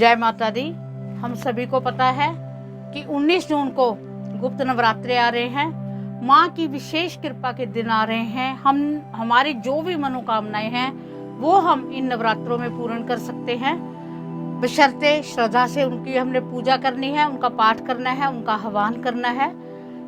जय माता दी। हम सभी को पता है कि 19 जून को गुप्त नवरात्रे आ रहे हैं। माँ की विशेष कृपा के दिन आ रहे हैं। हमारी जो भी मनोकामनाएं हैं वो हम इन नवरात्रों में पूर्ण कर सकते हैं, बशर्ते श्रद्धा से उनकी हमने पूजा करनी है, उनका पाठ करना है, उनका आह्वान करना है।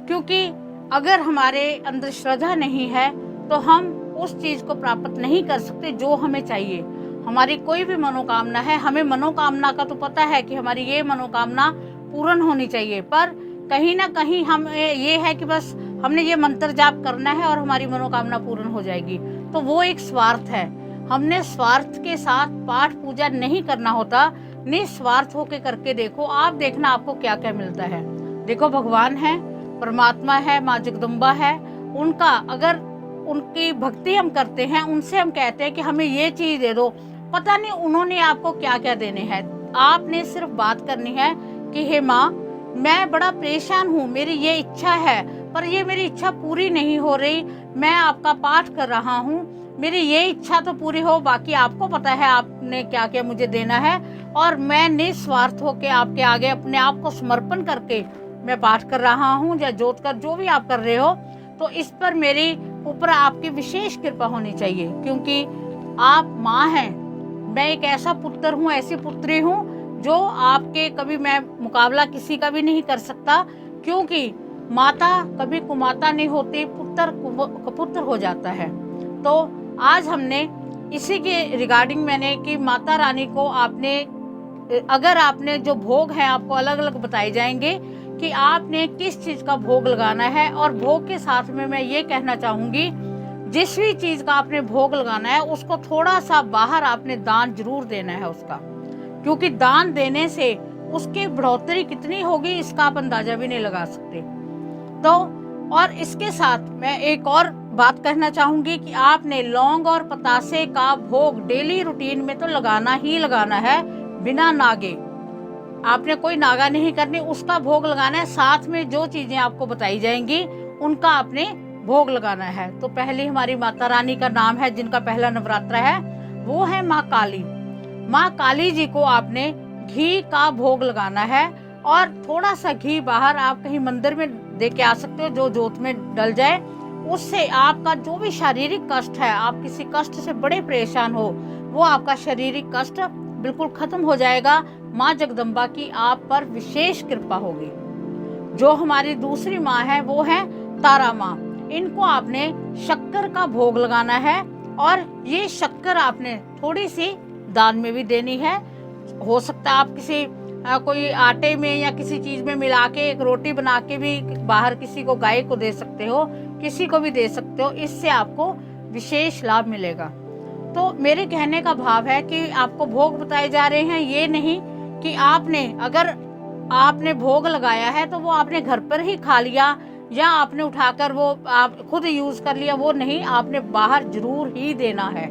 क्योंकि अगर हमारे अंदर श्रद्धा नहीं है तो हम उस चीज को प्राप्त नहीं कर सकते जो हमें चाहिए। हमारी कोई भी मनोकामना है, हमें मनोकामना का तो पता है कि हमारी ये मनोकामना पूर्ण होनी चाहिए, पर कहीं ना कहीं हम ये है कि बस हमने ये मंत्र जाप करना है और हमारी मनोकामना पूर्ण हो जाएगी, तो वो एक स्वार्थ है। हमने स्वार्थ के साथ पाठ पूजा नहीं करना होता, निस्वार्थ होके करके देखो, आप देखना आपको क्या क्या मिलता है। देखो, भगवान है, परमात्मा है, माँ जगदम्बा है, उनका अगर उनकी भक्ति हम करते हैं, उनसे हम कहते हैं कि हमें ये चीज दे दो, पता नहीं उन्होंने आपको क्या क्या देने हैं। आपने सिर्फ बात करनी है कि हे माँ, मैं बड़ा परेशान हूँ, मेरी ये इच्छा है पर ये मेरी इच्छा पूरी नहीं हो रही, मैं आपका पाठ कर रहा हूँ, मेरी ये इच्छा तो पूरी हो, बाकी आपको पता है आपने क्या क्या मुझे देना है, और मैं निस्वार्थ होके आपके आगे अपने आप को समर्पण करके मैं पाठ कर रहा हूँ या जोत कर जो भी आप कर रहे हो, तो इस पर मेरी ऊपर आपकी विशेष कृपा होनी चाहिए। क्योंकि आप माँ हैं, मैं एक ऐसा पुत्र हूँ, ऐसी पुत्री हूँ जो आपके कभी मैं मुकाबला किसी का भी नहीं कर सकता, क्योंकि माता कभी कुमाता नहीं होती, पुत्र कपुत्र हो जाता है। तो आज हमने इसी के रिगार्डिंग मैंने कि माता रानी को आपने, अगर आपने जो भोग है आपको अलग अलग बताए जाएंगे कि आपने किस चीज का भोग लगाना है। और भोग के साथ में मैं ये कहना चाहूंगी, जिस भी चीज का आपने भोग लगाना है उसको थोड़ा सा बाहर आपने दान जरूर देना है उसका, क्योंकि दान देने से उसकी बढ़ोतरी कितनी होगी इसका आप अंदाजा भी नहीं लगा सकते। तो और इसके साथ मैं एक और बात कहना चाहूंगी कि आपने लौंग और पतासे का भोग डेली रूटीन में तो लगाना ही लगाना है, बिना नागे। आपने कोई नागा नहीं करनी, उसका भोग लगाना है। साथ में जो चीजें आपको बताई जाएंगी उनका आपने भोग लगाना है। तो पहली हमारी माता रानी का नाम है, जिनका पहला नवरात्र है, वो है माँ काली। माँ काली जी को आपने घी का भोग लगाना है, और थोड़ा सा घी बाहर आप कहीं मंदिर में दे के आ सकते हो, जो जोत में डल जाए। उससे आपका जो भी शारीरिक कष्ट है, आप किसी कष्ट से बड़े परेशान हो, वो आपका शारीरिक कष्ट बिल्कुल खत्म हो जाएगा। माँ जगदम्बा की आप पर विशेष कृपा होगी। जो हमारी दूसरी माँ है वो है तारा माँ। इनको आपने शक्कर का भोग लगाना है, और ये शक्कर आपने थोड़ी सी दान में भी देनी है। हो सकता है आप किसी कोई आटे में या किसी चीज में मिला के एक रोटी बना के भी बाहर किसी को, गाय को दे सकते हो, किसी को भी दे सकते हो, इससे आपको विशेष लाभ मिलेगा। तो मेरे कहने का भाव है कि आपको भोग बताए जा रहे हैं, ये नहीं कि आपने, अगर आपने भोग लगाया है तो वो आपने घर पर ही खा लिया या आपने उठाकर वो आप खुद यूज कर लिया, वो नहीं, आपने बाहर जरूर ही देना है।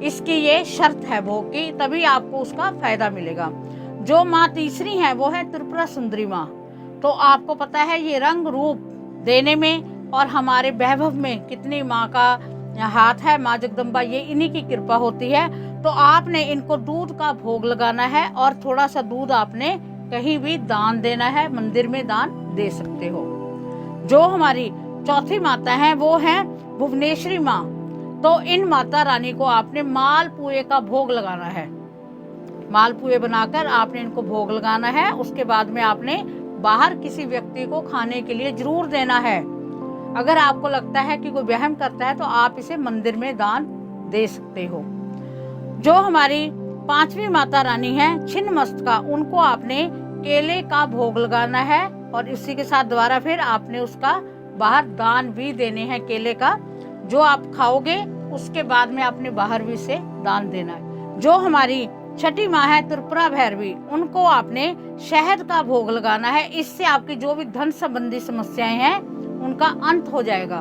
इसकी ये शर्त है भोग की, तभी आपको उसका फायदा मिलेगा। जो माँ तीसरी है वो है त्रिपुरा सुंदरी माँ। तो आपको पता है ये रंग रूप देने में और हमारे वैभव में कितनी माँ का हाथ है, माँ जगदम्बा, ये इन्हीं की कृपा होती है। तो आपने इनको दूध का भोग लगाना है, और थोड़ा सा दूध आपने कहीं भी दान देना है, मंदिर में दान दे सकते हो। जो हमारी चौथी माता है वो है भुवनेश्वरी माँ। तो इन माता रानी को आपने मालपुए का भोग लगाना है। मालपुए बनाकर आपने इनको भोग लगाना है। उसके बाद में आपने बाहर किसी व्यक्ति को खाने के लिए जरूर देना है। अगर आपको लगता है कि कोई वहम करता है तो आप इसे मंदिर में दान दे सकते हो। जो हमारी पांचवी माता रानी है छिन्नमस्तिका, उनको आपने केले का भोग लगाना है, और इसी के साथ दोबारा फिर आपने उसका बाहर दान भी देने हैं। केले का जो आप खाओगे उसके बाद में आपने बाहर भी से दान देना है। जो हमारी छठी माँ है त्रिपुरा भैरवी, उनको आपने शहद का भोग लगाना है। इससे आपकी जो भी धन संबंधी समस्याएं हैं उनका अंत हो जाएगा।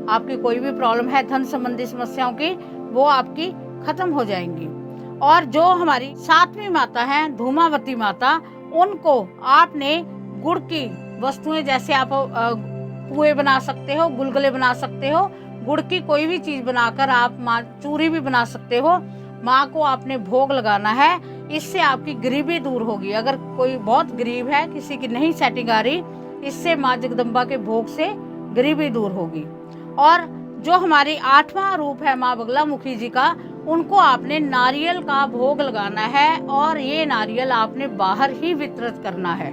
आपकी कोई भी प्रॉब्लम है धन संबंधी समस्याओं की, वो आपकी खत्म हो जाएंगी। और जो हमारी सातवीं माता है धूमावती माता, उनको आपने गुड़ की वस्तुएं, जैसे आप पुए बना सकते हो, गुलगुले बना सकते हो, गुड़ की कोई भी चीज बनाकर आप चूरी भी बना सकते हो, माँ को आपने भोग लगाना है। इससे आपकी गरीबी दूर होगी। अगर कोई बहुत गरीब है, किसी की नहीं सेटिंग आ रही, इससे माँ जगदम्बा के भोग से गरीबी दूर होगी। और जो हमारी 8वां रूप है माँ बगलामुखी जी का, उनको आपने नारियल का भोग लगाना है और ये नारियल आपने बाहर ही वितरित करना है।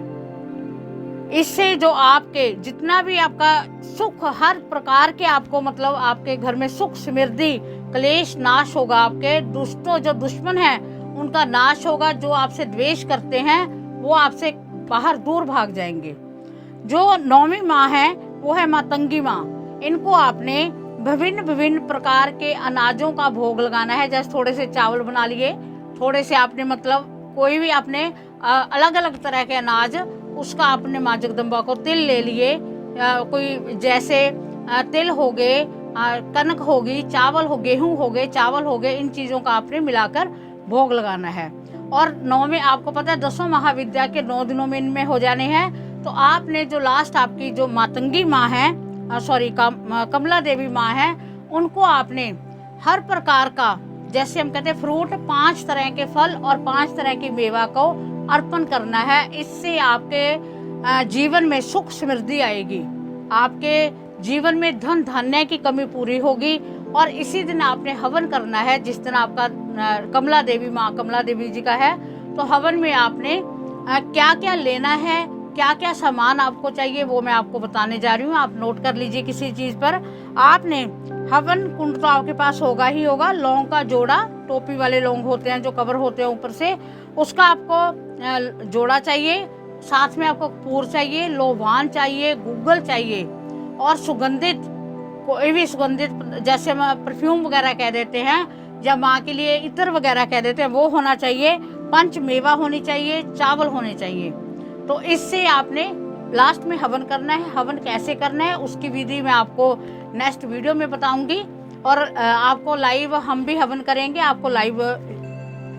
इससे जो आपके जितना भी आपका सुख, हर प्रकार के आपको मतलब आपके घर में सुख समृद्धि क्लेश नाश होगा। आपके दुष्टों, जो दुश्मन हैं उनका नाश होगा। जो आपसे द्वेष करते हैं वो आपसे बाहर दूर भाग जाएंगे। जो 9वीं माँ है वो है मातंगी माँ। इनको आपने विभिन्न विभिन्न प्रकार के अनाजों का भोग लगाना है। जैसे थोड़े से चावल बना लिए, थोड़े से आपने मतलब कोई भी आपने अलग अलग तरह के अनाज, उसका आपने माँ जगदम्बा को तिल ले लिए, कोई जैसे तिल हो गए, कनक होगी, चावल हो, गेहूं हो गए, चावल हो गए, इन चीज़ों का आपने मिलाकर भोग लगाना है। और 9वें आपको पता है 10वें महाविद्या के 9 दिनों में इनमें हो जाने हैं। तो आपने जो लास्ट आपकी जो मातंगी माँ है, कमला देवी माँ है, उनको आपने हर प्रकार का, जैसे हम कहते हैं फ्रूट, 5 तरह के फल और 5 तरह की मेवा को अर्पण करना है। इससे आपके जीवन में सुख समृद्धि आएगी, आपके जीवन में धन धान्य की कमी पूरी होगी। और इसी दिन आपने हवन करना है, जिस दिन आपका कमला देवी माँ कमला देवी जी का है। तो हवन में आपने क्या क्या लेना है, क्या क्या सामान आपको चाहिए, वो मैं आपको बताने जा रही हूँ। आप नोट कर लीजिए किसी चीज पर। आपने हवन कुंड तो आपके पास होगा ही होगा। लौंग का जोड़ा, टोपी वाले लौंग होते हैं जो कवर होते हैं ऊपर से, उसका आपको जोड़ा चाहिए। साथ में आपको कपूर चाहिए, लोबान चाहिए, गूगल चाहिए और सुगंधित, कोई भी सुगंधित, जैसे हम परफ्यूम वगैरह कह देते हैं या माँ के लिए इत्र वगैरह कह देते हैं, वो होना चाहिए। 5 मेवा होनी चाहिए, चावल होने चाहिए। तो इससे आपने लास्ट में हवन करना है। हवन कैसे करना है उसकी विधि मैं आपको नेक्स्ट वीडियो में बताऊंगी। और आपको लाइव हम भी हवन करेंगे, आपको लाइव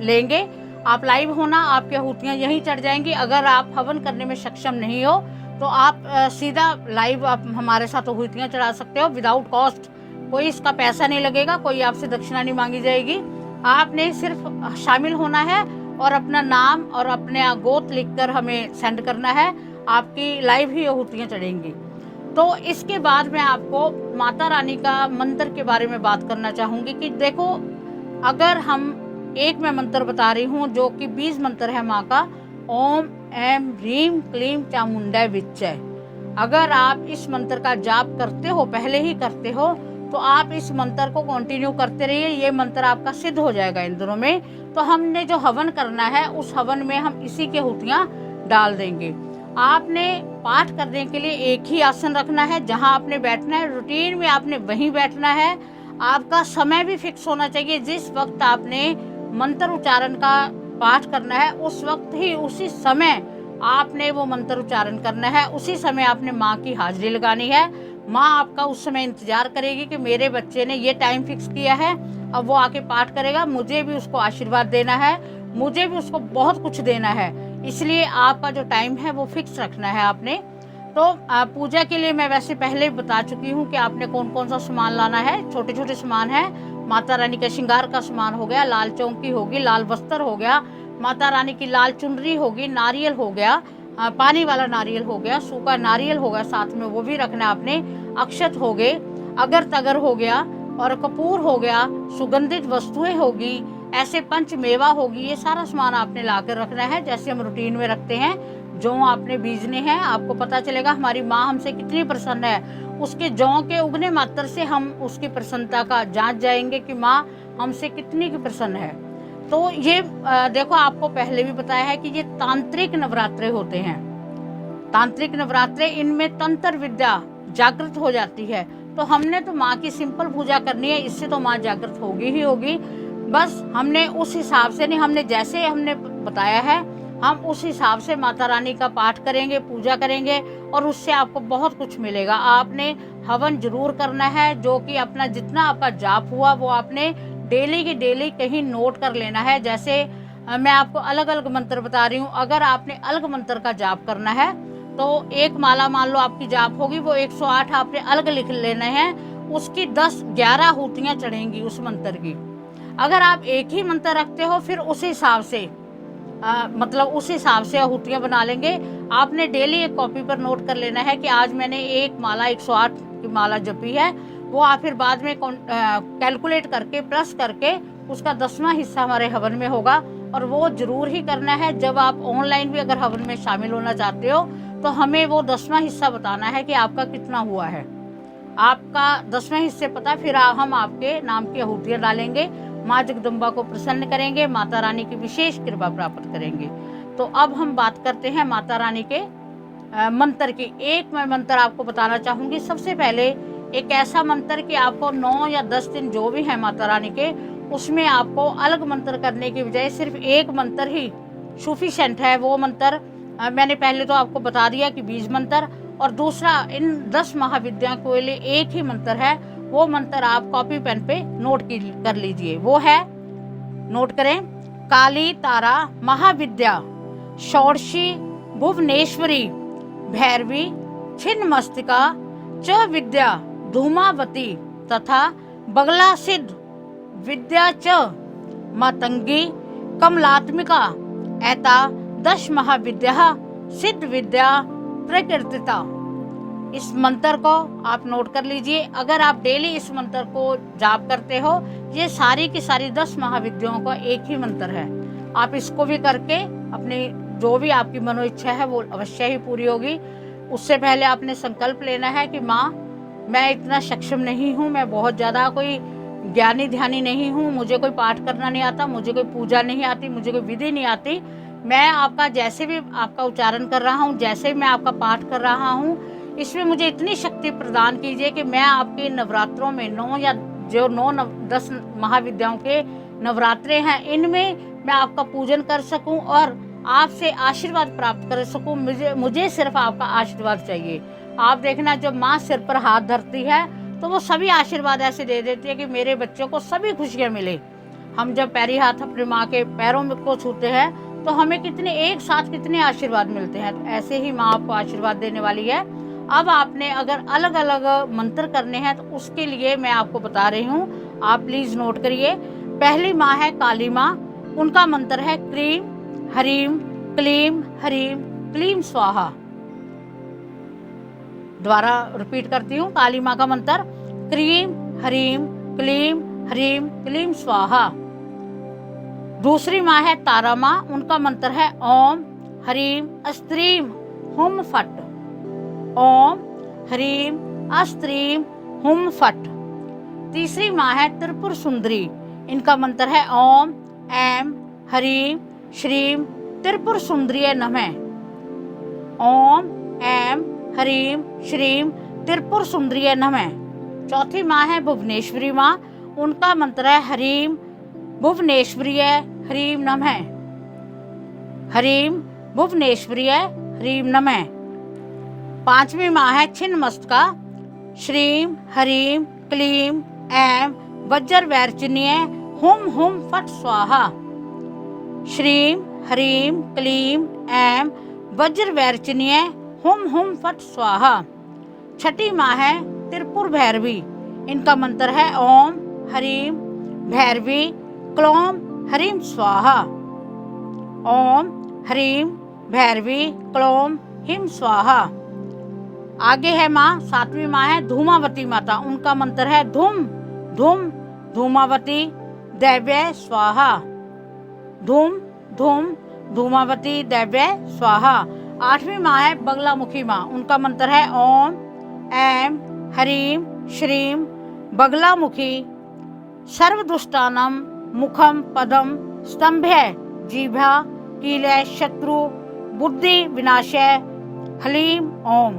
लेंगे। आप लाइव होना, आपकी आहुतियाँ यहीं चढ़ जाएंगी। अगर आप हवन करने में सक्षम नहीं हो तो आप सीधा लाइव आप हमारे साथ आहुतियाँ चढ़ा सकते हो विदाउट कॉस्ट। कोई इसका पैसा नहीं लगेगा, कोई आपसे दक्षिणा नहीं मांगी जाएगी। आपने सिर्फ शामिल होना है और अपना नाम और अपने गोत्र लिखकर हमें सेंड करना है। आपकी लाइव ही आहुतियाँ चढ़ेंगी। तो इसके बाद मैं आपको माता रानी का मंत्र के बारे में बात करना चाहूँगी कि देखो, अगर हम एक मैं मंत्र बता रही हूँ जो कि 20 मंत्र है माँ का, ओम ऐम ह्रीम क्लीम चामुंडा विच्चय। अगर आप इस मंत्र का जाप करते हो, पहले ही करते हो, तो आप इस मंत्र को कंटिन्यू करते रहिए। ये मंत्र आपका सिद्ध हो जाएगा इन दिनों में। तो हमने जो हवन करना है उस हवन में हम इसी की आहुतियाँ डाल देंगे। आपने पाठ करने के लिए एक ही आसन रखना है, जहाँ आपने बैठना है रूटीन में आपने वहीं बैठना है। आपका समय भी फिक्स होना चाहिए। जिस वक्त आपने मंत्र उच्चारण का पाठ करना है उस वक्त ही, उसी समय आपने वो मंत्र उच्चारण करना है। उसी समय आपने माँ की हाजिरी लगानी है। माँ आपका उस समय इंतजार करेगी कि मेरे बच्चे ने ये टाइम फिक्स किया है, अब वो आके पाठ करेगा, मुझे भी उसको आशीर्वाद देना है, मुझे भी उसको बहुत कुछ देना है। इसलिए आपका जो टाइम है वो फिक्स रखना है आपने। तो पूजा के लिए मैं वैसे पहले बता चुकी हूँ कि आपने कौन कौन सा सामान लाना है। छोटे छोटे सामान है, माता रानी का श्रृंगार का सामान हो गया, लाल चौकी होगी, लाल वस्त्र हो गया, माता रानी की लाल चुनरी होगी, नारियल हो गया, पानी वाला नारियल हो गया, सूखा नारियल हो गया, साथ में वो भी रखना है आपने, अक्षत हो गए, अगर तगर हो गया और कपूर हो गया, सुगंधित वस्तुएं होगी, ऐसे 5 मेवा होगी। ये सारा सामान आपने लाकर रखना है जैसे हम रूटीन में रखते हैं। जौ आपने बीजने हैं, आपको पता चलेगा हमारी माँ हमसे कितनी प्रसन्न है। उसके जौ के उगने मात्र से हम उसकी प्रसन्नता का जांच जाएंगे कि माँ हमसे कितनी की प्रसन्न है। तो ये देखो, आपको पहले भी बताया है कि ये तांत्रिक नवरात्रे होते हैं। तांत्रिक नवरात्रे, इनमें तंत्र विद्या जागृत हो जाती है। तो हमने तो माँ की सिंपल पूजा करनी है, इससे तो माँ जागृत होगी ही होगी। बस हमने उस हिसाब से नहीं, हमने जैसे हमने बताया है हम उस हिसाब से माता रानी का पाठ करेंगे, पूजा करेंगे और उससे आपको बहुत कुछ मिलेगा। आपने हवन जरूर करना है, जो कि अपना जितना आपका जाप हुआ वो आपने डेली की डेली कहीं नोट कर लेना है। जैसे मैं आपको अलग अलग मंत्र बता रही हूँ, अगर आपने अलग मंत्र का जाप करना है तो एक माला मान लो आपकी जाप होगी, वो 108 आपने अलग लिख लेना है, उसकी 10-11 आहुतियाँ चढ़ेंगी उस मंत्र की। अगर आप एक ही मंत्र रखते हो फिर उस हिसाब से मतलब उस हिसाब से आहुतियाँ बना लेंगे। आपने डेली एक कॉपी पर नोट कर लेना है कि आज मैंने एक माला 108 की माला जपी है। वो आप फिर बाद में कैलकुलेट करके प्लस करके उसका 10वां हिस्सा हमारे हवन में होगा, और वो जरूर ही करना है। जब आप ऑनलाइन भी अगर हवन में शामिल होना चाहते हो तो हमें वो 10वां हिस्सा बताना है कि आपका कितना हुआ है। आपका 10वें हिस्से पता, फिर हम आपके नाम की आहुतियाँ डालेंगे, माँ जगदम्बा को प्रसन्न करेंगे, माता रानी की विशेष कृपा प्राप्त करेंगे। तो अब हम बात करते हैं माता रानी के मंत्र की। एक मैं मंत्र आपको बताना चाहूँगी। सबसे पहले एक ऐसा मंत्र कि आपको 9 या 10 दिन जो भी है माता रानी के, उसमें आपको अलग मंत्र करने की बजाय सिर्फ एक मंत्र ही सफिशिएंट है। वो मंत्र मैंने पहले तो आपको बता दिया कि बीज मंत्र, और दूसरा इन 10 महाविद्या के लिए एक ही मंत्र है। वो मंत्र आप कॉपी पेन पे नोट कर लीजिए। वो है, नोट करें, काली तारा महाविद्या षोडशी भुवनेश्वरी भैरवी छिन्नमस्तिका च विद्या धूमावती तथा बगला सिद्ध विद्या च मातंगी कमलात्मिका एता 10 महाविद्या सिद्ध विद्या प्रकृतिता। इस मंत्र को आप नोट कर लीजिए। अगर आप डेली इस मंत्र को जाप करते हो, ये सारी की सारी 10 महाविद्याओं का एक ही मंत्र है। आप इसको भी करके अपनी जो भी आपकी मनो इच्छा है वो अवश्य ही पूरी होगी। उससे पहले आपने संकल्प लेना है कि माँ, मैं इतना सक्षम नहीं हूँ, मैं बहुत ज़्यादा कोई ज्ञानी ध्यानी नहीं हूँ, मुझे कोई पाठ करना नहीं आता, मुझे कोई पूजा नहीं आती, मुझे कोई विधि नहीं आती। मैं आपका जैसे भी आपका उच्चारण कर रहा हूँ, जैसे मैं आपका पाठ कर रहा हूँ, इसमें मुझे इतनी शक्ति प्रदान कीजिए कि मैं आपके नवरात्रों में 9 या जो 9-10 महाविद्याओं के नवरात्रे हैं, इनमें मैं आपका पूजन कर सकूं और आपसे आशीर्वाद प्राप्त कर सकूं। मुझे सिर्फ आपका आशीर्वाद चाहिए। आप देखना, जब माँ सिर पर हाथ धरती है तो वो सभी आशीर्वाद ऐसे दे देती है कि मेरे बच्चों को सभी खुशियाँ मिले। हम जब पैरी हाथ अपनी माँ के पैरों में को छूते हैं तो हमें कितने एक साथ कितने आशीर्वाद मिलते हैं। तो ऐसे ही माँ आपको आशीर्वाद देने वाली है। अब आपने अगर अलग अलग मंत्र करने हैं तो उसके लिए मैं आपको बता रही हूँ, आप प्लीज नोट करिए। पहली माँ है काली माँ, उनका मंत्र है क्रीम हरीम क्लीम हरीम क्लीम स्वाहा। दोबारा रिपीट करती हूँ, काली माँ का मंत्र क्रीम हरीम क्लीम हरीम क्लीम स्वाहा। दूसरी माँ है तारा माँ, उनका मंत्र है ओम हरीम अस्त्रीम हुम फट। ओम हरीम अस्त्रीम हुम फट। तीसरी माँ है त्रिपुर सुंदरी, इनका मंत्र है ओम ऐम हरीम श्रीम त्रिपुर सुंदरी नमः। ओम ऐम हरीम श्रीम त्रिपुर सुंदरी नमः। चौथी माँ है भुवनेश्वरी माँ, उनका मंत्र है हरीम भुवनेश्वरी हरीम नमः। हरीम भुवनेश्वरी हरीम नमः। पांचवी माँ है छिन्नमस्तिका, श्रीम हरीम क्लीम ऐम वज्र वैरचनीय हुम हुम फट स्वाहा। श्रीम हरीम क्लीम ऐम वज्र वैरचनीय हुम हुम फट स्वाहा। छठी माँ है त्रिपुर भैरवी, इनका मंत्र है ओम हरीम भैरवी क्लोम हरीम स्वाहा। ओम हरीम भैरवी क्लोम हिम स्वाहा। आगे है माँ, सातवीं माँ है धूमावती माता, उनका मंत्र है धूम धूम धूमावती दैव्य स्वाहा। धूम धूम धूमावती दैव्य स्वाहा। आठवीं माँ है बगलामुखी माँ, उनका मंत्र है ओम ऐम हरीम श्रीम बगलामुखी सर्वदुष्टानम मुखम पदम स्तंभ्य जीभा कीलय शत्रु बुद्धि विनाशय हलीम ओम।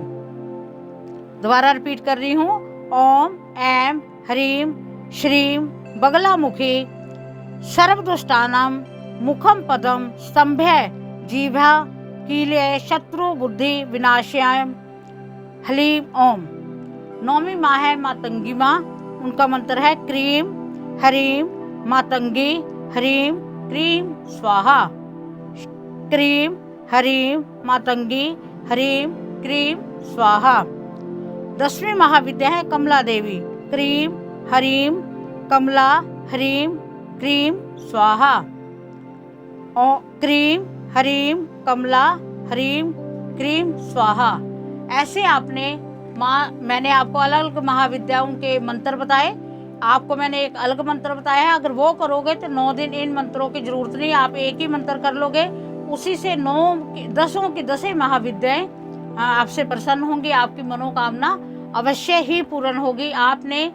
दोबारा रिपीट कर रही हूँ, ओम ऐम हरीम श्रीम बगलामुखी सर्वदुष्टानम मुखम पदम स्तंभ्य जीभा कीलय शत्रु बुद्धि विनाशय हलीम ओम। नौवीं माँ है मातंगी माँ, उनका मंत्र है क्रीम हरीम मातंगी हरीम क्रीम स्वाहा। क्रीम हरीम मातंगी हरीम क्रीम स्वाहा। 10वीं महाविद्या है कमला देवी, क्रीम हरीम कमला हरीम क्रीम स्वाहा। क्रीम हरीम कमला हरीम क्रीम स्वाहा। ऐसे आपने मैंने आपको अलग अलग महाविद्याओं के मंत्र बताए, आपको मैंने एक अलग मंत्र बताया है। अगर वो करोगे तो 9 दिन इन मंत्रों की जरूरत नहीं, आप एक ही मंत्र कर लोगे, उसी से 10 की 10 महाविद्याएं आपसे प्रसन्न होंगी, आपकी मनोकामना अवश्य ही पूर्ण होगी। आपने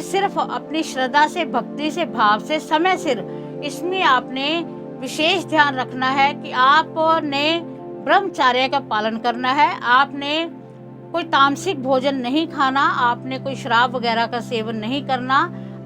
सिर्फ अपनी श्रद्धा से, भक्ति से, भाव से, समय सिर इसमें आपने विशेष ध्यान रखना है कि आपने ब्रह्मचर्य का पालन करना है, आपने कोई तामसिक भोजन नहीं खाना, आपने कोई शराब वगैरह का सेवन नहीं करना,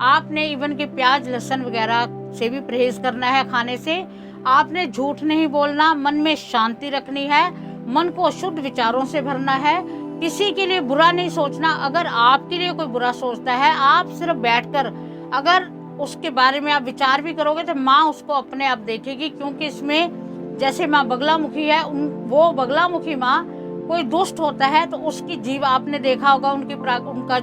आपने इवन के प्याज लहसुन वगैरह से भी परहेज करना है खाने से, आपने झूठ नहीं बोलना, मन में शांति रखनी है, मन को शुद्ध विचारों से भरना है, किसी के लिए बुरा नहीं सोचना। अगर आपके लिए कोई बुरा सोचता है, आप सिर्फ बैठकर अगर उसके बारे में आप विचार भी करोगे तो माँ उसको अपने आप देखेगी, क्योंकि इसमें जैसे माँ बगलामुखी है, वो बगलामुखी माँ कोई दुष्ट होता है तो उसकी जीव आपने देखा होगा, उनका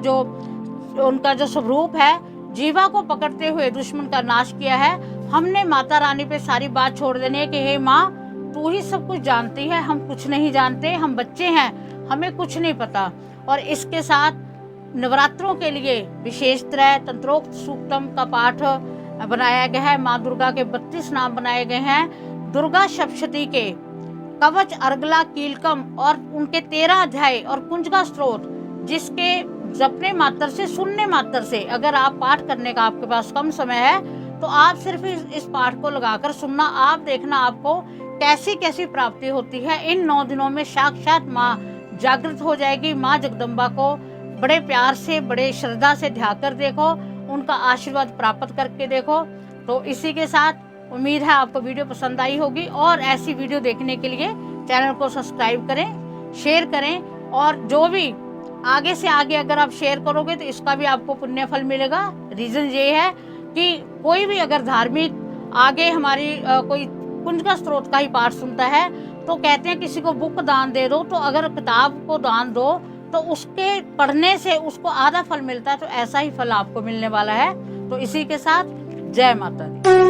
जो स्वरूप है, जीवा को पकड़ते हुए दुश्मन का नाश किया है। हमने माता रानी पे सारी बात छोड़ देनी है कि हे माँ, तू ही सब कुछ जानती है, हम कुछ नहीं जानते, हम बच्चे हैं, हमें कुछ नहीं पता। और इसके साथ नवरात्रों के लिए विशेष तरह तंत्रोक्त सूक्तम का पाठ बनाया गया है। माँ दुर्गा के 32 नाम बनाए गए हैं। दुर्गा सप्तशती के कवच, अर्गला, कीलकम और उनके 13 अध्याय और कुंज का स्त्रोत, जिसके जपने मात्र से, सुनने मात्र से, अगर आप पाठ करने का आपके पास कम समय है तो आप सिर्फ इस पाठ को लगाकर सुनना, आप देखना आपको कैसी कैसी प्राप्ति होती है। इन 9 दिनों में साक्षात माँ जागृत हो जाएगी। माँ जगदम्बा को बड़े प्यार से, बड़े श्रद्धा से ध्याकर देखो, उनका आशीर्वाद प्राप्त करके देखो। तो इसी के साथ उम्मीद है आपको वीडियो पसंद आई होगी, और ऐसी वीडियो देखने के लिए चैनल को सब्सक्राइब करें, शेयर करें, और जो भी आगे से आगे अगर आप शेयर करोगे तो इसका भी आपको पुण्य फल मिलेगा। रीजन ये है कि कोई भी अगर धार्मिक आगे हमारी कोई कुंज का स्त्रोत का ही पाठ सुनता है तो कहते हैं किसी को बुक दान दे दो, तो अगर किताब को दान दो तो उसके पढ़ने से उसको आधा फल मिलता है, तो ऐसा ही फल आपको मिलने वाला है। तो इसी के साथ जय माता दी।